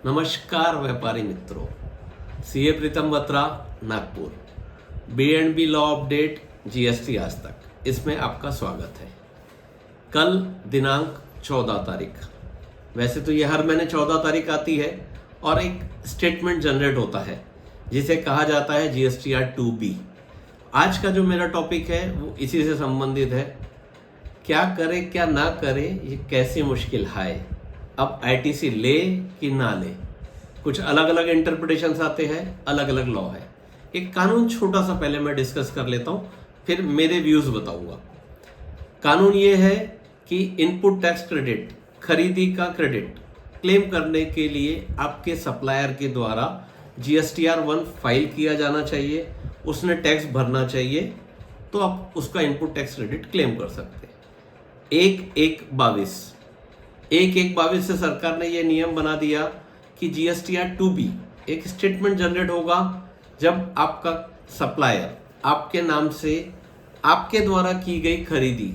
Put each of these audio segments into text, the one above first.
नमस्कार व्यापारी मित्रों, सीए प्रीतम बत्रा, नागपुर। बी&बी लॉ अपडेट, जीएसटी आज तक, इसमें आपका स्वागत है। कल दिनांक 14 तारीख, वैसे तो ये हर महीने 14 तारीख आती है और एक स्टेटमेंट जनरेट होता है जिसे कहा जाता है जीएसटीआर 2B। आज का जो मेरा टॉपिक है वो इसी से संबंधित है। क्या करे क्या ना करे, ये कैसी मुश्किल है। अब आईटीसी ले कि ना ले, कुछ अलग अलग इंटरप्रिटेशंस आते हैं, अलग अलग लॉ है। एक कानून छोटा सा पहले मैं डिस्कस कर लेता हूँ, फिर मेरे व्यूज बताऊंगा। कानून ये है कि इनपुट टैक्स क्रेडिट, खरीदी का क्रेडिट क्लेम करने के लिए आपके सप्लायर के द्वारा जीएसटीआर 1 फाइल किया जाना चाहिए, उसने टैक्स भरना चाहिए, तो आप उसका इनपुट टैक्स क्रेडिट क्लेम कर सकते हैं। 1/1/22 से सरकार ने यह नियम बना दिया कि जीएसटीआर 2B एक स्टेटमेंट जनरेट होगा जब आपका सप्लायर आपके नाम से आपके द्वारा की गई खरीदी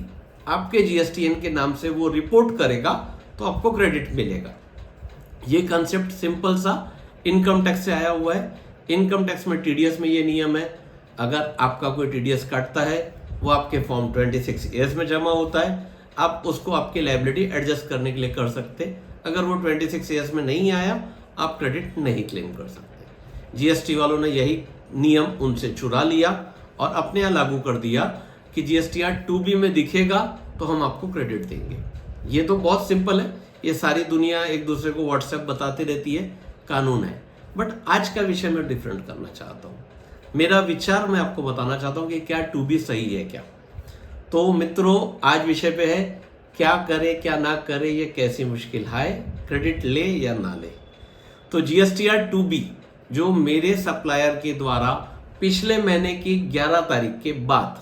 आपके जीएसटीएन के नाम से वो रिपोर्ट करेगा तो आपको क्रेडिट मिलेगा। ये कंसेप्ट सिंपल सा इनकम टैक्स से आया हुआ है। इनकम टैक्स में टीडीएस में ये नियम है, अगर आपका कोई टीडीएस काटता है वो आपके फॉर्म 26A में जमा होता है, आप उसको आपकी लायबिलिटी एडजस्ट करने के लिए कर सकते। अगर वो 26A में नहीं आया, आप क्रेडिट नहीं क्लेम कर सकते। जीएसटी वालों ने यही नियम उनसे चुरा लिया और अपने यहाँ लागू कर दिया कि जीएसटीआर 2B में दिखेगा तो हम आपको क्रेडिट देंगे। ये तो बहुत सिंपल है, ये सारी दुनिया एक दूसरे को व्हाट्सएप बताती रहती है, कानून है। बट आज का विषय मैं डिफरेंट करना चाहता हूँ। मेरा विचार मैं आपको बताना चाहता हूँ कि क्या 2B सही है क्या। तो मित्रों, आज विषय पे है क्या करे क्या ना करे, ये कैसी मुश्किल है, क्रेडिट ले या ना ले। तो जीएसटीआर 2B जो मेरे सप्लायर के द्वारा पिछले महीने की 11 तारीख के बाद,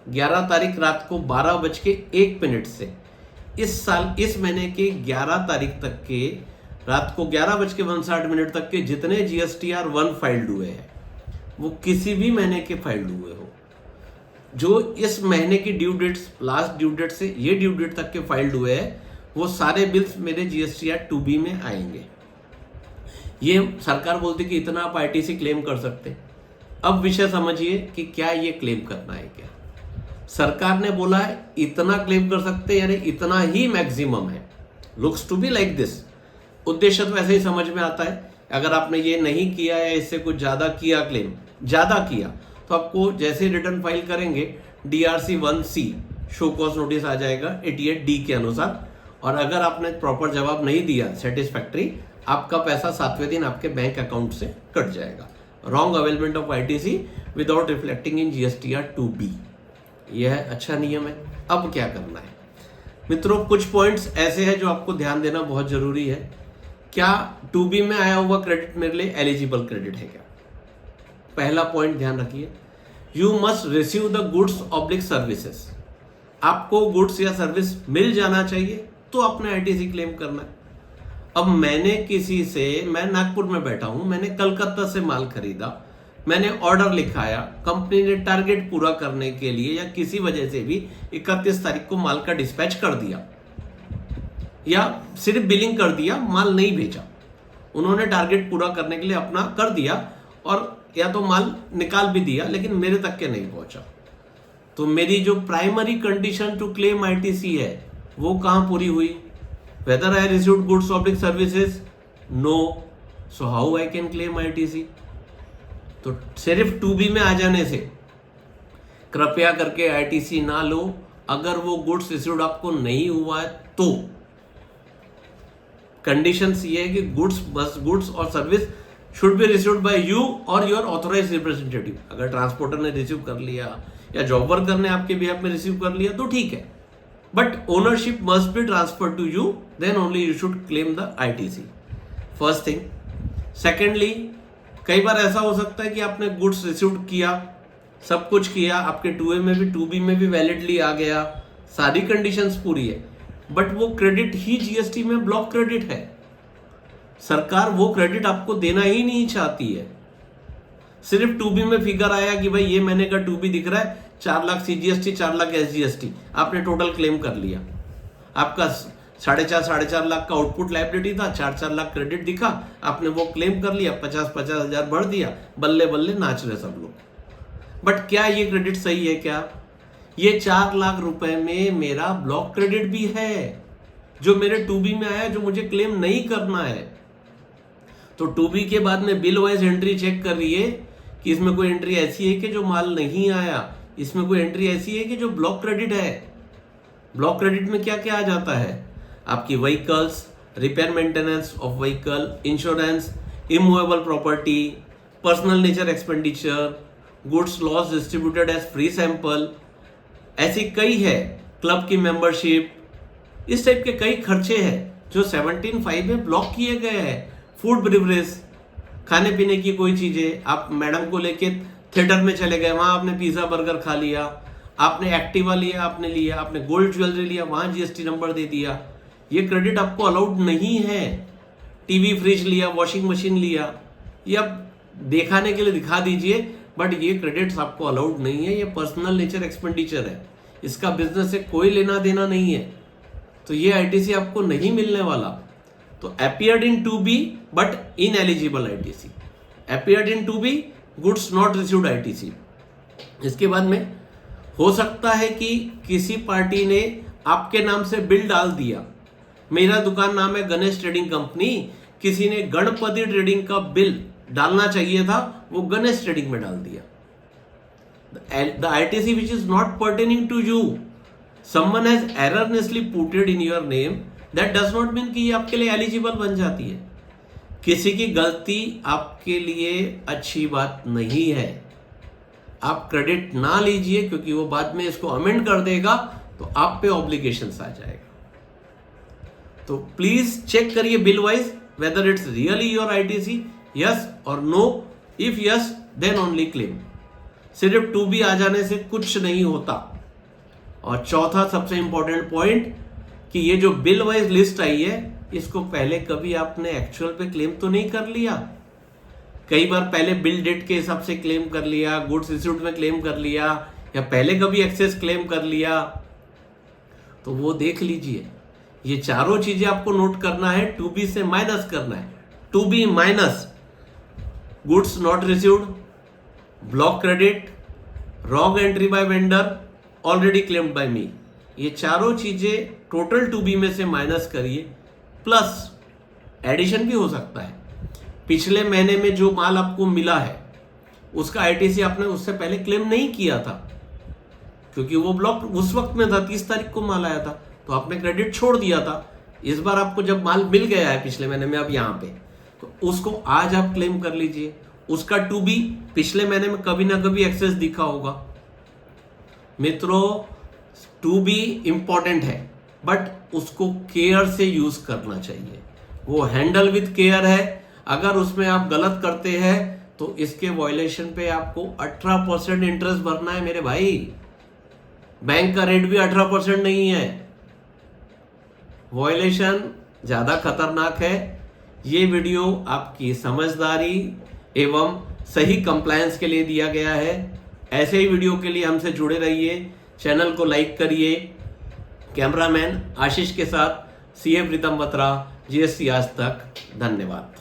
11 तारीख रात को 12:01 से इस महीने के 11 तारीख तक के रात को 11:59 तक के जितने जीएसटीआर 1 फाइल्ड हुए हैं, वो किसी भी महीने के फाइल्ड हुए हो, जो इस महीने की due dates, last due date से ये ड्यू डेट तक के फाइल्ड हुए हैं, वो सारे बिल्स मेरे जीएसटीआर 2B में आएंगे। ये सरकार बोलती कि इतना आप आईटीसी क्लेम कर सकते। अब विषय समझिए कि क्या ये क्लेम करना है क्या। सरकार ने बोला है इतना क्लेम कर सकते, यानी इतना ही मैक्सिमम है। Looks to be like this. उद्देश्य तो वैसे ही समझ में आता है। अगर आपने ये नहीं किया या इससे कुछ ज्यादा किया, क्लेम ज्यादा किया, तो आपको जैसे रिटर्न फाइल करेंगे DRC 1C show cause notice आ जाएगा 88D के अनुसार। और अगर आपने प्रॉपर जवाब नहीं दिया सेटिस्फैक्ट्री, आपका पैसा 7वें दिन आपके बैंक अकाउंट से कट जाएगा। Wrong availment of ITC without reflecting in GSTR 2B, यह अच्छा नियम है। अब क्या करना है मित्रों, कुछ पॉइंट्स ऐसे हैं जो आपको ध्यान देना बहुत जरूरी है। क्या 2B में आया हुआ क्रेडिट मेरे लिए एलिजिबल क्रेडिट है क्या। पहला पॉइंट ध्यान रखिए, you must receive the goods oblique services. आपको गुड्स या सर्विस मिल जाना चाहिए तो आपने आईटीसी क्लेम करना है। अब मैं नागपुर में बैठा हूं, मैंने कलकत्ता से माल खरीदा, मैंने ऑर्डर लिखाया, कंपनी ने टारगेट पूरा करने के लिए या किसी वजह से भी 31 तारीख को माल का डिस्पैच कर दिया या सिर्फ बिलिंग कर दिया, माल नहीं भेजा। उन्होंने टारगेट पूरा करने के लिए अपना कर दिया और या तो माल निकाल भी दिया लेकिन मेरे तक के नहीं पहुंचा। तो मेरी जो primary condition to claim ITC है वो कहां पूरी हुई। Whether I received goods oblique services, no, so how I can claim ITC. तो सिर्फ 2B में आ जाने से कृपया करके आईटीसी ना लो। अगर वो गुड्स रिसीव्ड आपको नहीं हुआ है तो कंडीशंस ये है कि गुड्स और service should be received by you और योर ऑथोराइज्ड रिप्रेजेंटेटिव। अगर ट्रांसपोर्टर ने रिसीव कर लिया या जॉब वर्कर ने आपके बिहाफ में रिसीव कर लिया तो ठीक है, but ownership must be transfer to you, then only you should claim the ITC. First thing. Secondly, कई बार ऐसा हो सकता है कि आपने गुड्स रिसीव किया, सब कुछ किया, आपके 2A में भी 2B में भी वैलिडली आ गया, सारी कंडीशंस पूरी है, बट वो क्रेडिट ही जीएसटी में ब्लॉक क्रेडिट है। सरकार वो क्रेडिट आपको देना ही नहीं चाहती है। सिर्फ 2B में फिगर आया कि भाई ये महीने का 2B दिख रहा है, 4 लाख CGST, 4 लाख SGST, आपने टोटल क्लेम कर लिया, आपका साढ़े चार लाख का आउटपुट लायबिलिटी था, 4 लाख क्रेडिट दिखा, आपने वो क्लेम कर लिया, 50 हजार भर दिया, बल्ले बल्ले नाच रहे सब लोग। बट क्या ये क्रेडिट सही है? क्या ये 4 लाख रुपए में मेरा ब्लॉक क्रेडिट भी है जो मेरे 2B में आया, जो मुझे क्लेम नहीं करना है? तो 2B के बाद में बिल वाइज एंट्री चेक कर रही है कि इसमें कोई एंट्री ऐसी है कि जो माल नहीं आया, इसमें कोई एंट्री ऐसी है कि जो ब्लॉक क्रेडिट है। ब्लॉक क्रेडिट में क्या क्या आ जाता है? आपकी vehicles, repair maintenance of vehicle, insurance, immovable property, personal nature expenditure, goods loss distributed as free sample, ऐसी कई है, क्लब की मेंबरशिप, इस टाइप के कई खर्चे हैं जो 17(5) में ब्लॉक किए गए हैं। फूड ब्रिवरेज, खाने पीने की कोई चीजें, आप मैडम को लेके थिएटर में चले गए, वहां आपने पिज्जा बर्गर खा लिया, आपने एक्टिवा लिया, आपने गोल्ड ज्वेलरी लिया, वहां जीएसटी नंबर दे दिया, ये क्रेडिट आपको अलाउड नहीं है। टीवी फ्रिज लिया, वॉशिंग मशीन लिया, ये आप दिखाने के लिए दिखा दीजिए, बट ये क्रेडिट्स आपको अलाउड नहीं है, ये पर्सनल नेचर एक्सपेंडिचर है, इसका बिजनेस से कोई लेना देना नहीं है, तो ये आईटीसी आपको नहीं मिलने वाला। तो appeared in 2B but ineligible ITC, appeared in 2B goods not received ITC. इसके बाद में हो सकता है कि किसी पार्टी ने आपके नाम से बिल डाल दिया, मेरा दुकान नाम है गणेश ट्रेडिंग कंपनी, किसी ने गणपति ट्रेडिंग का बिल डालना चाहिए था, वो गणेश ट्रेडिंग में डाल दिया। The ITC which is not pertaining to you, someone has erroneously put it in your name, that does not mean कि ये आपके लिए एलिजिबल बन जाती है। किसी की गलती आपके लिए अच्छी बात नहीं है, आप क्रेडिट ना लीजिए, क्योंकि वो बाद में इसको अमेंड कर देगा तो आप पे ऑब्लिगेशंस आ जाएगा। तो प्लीज चेक करिए bill wise whether it's really your ITC, yes और no. If yes then only claim. सिर्फ 2B आ जाने से कुछ नहीं होता। और चौथा सबसे इंपॉर्टेंट पॉइंट कि ये जो बिल वाइज लिस्ट आई है, इसको पहले कभी आपने एक्चुअल पे क्लेम तो नहीं कर लिया। कई बार पहले बिल डेट के हिसाब से क्लेम कर लिया, गुड्स रिसीव्ड में क्लेम कर लिया, या पहले कभी एक्सेस क्लेम कर लिया, तो वो देख लीजिए। ये चारों चीजें आपको नोट करना है, 2B से माइनस करना है। 2B minus goods not received, block credit, wrong entry by vendor, already claimed by me, ये चारों चीजें टोटल 2B में से माइनस करिए। प्लस एडिशन भी हो सकता है, पिछले महीने में जो माल आपको मिला है उसका आईटीसी आपने उससे पहले क्लेम नहीं किया था, क्योंकि वो ब्लॉक उस वक्त में था, 30 तारीख को माल आया था, तो आपने क्रेडिट छोड़ दिया था। इस बार आपको जब माल मिल गया है पिछले महीने में, अब यहाँ पे, तो उसको आज आप क्लेम कर लीजिए। उसका 2B पिछले महीने में कभी ना कभी एक्सेस दिखा होगा। मित्रों, 2B इंपॉर्टेंट है, बट उसको केयर से यूज करना चाहिए, वो हैंडल विथ केयर है। अगर उसमें आप गलत करते हैं तो इसके वायलेशन पे आपको 18% इंटरेस्ट भरना है मेरे भाई। बैंक का रेट भी 18% नहीं है। वायलेशन ज्यादा खतरनाक है। ये वीडियो आपकी समझदारी एवं सही कंप्लायंस के लिए दिया गया है। ऐसे ही वीडियो के लिए हमसे जुड़े रहिए, चैनल को लाइक करिए। कैमरामैन आशीष के साथ CA प्रीतम बत्रा, GST आज तक। धन्यवाद।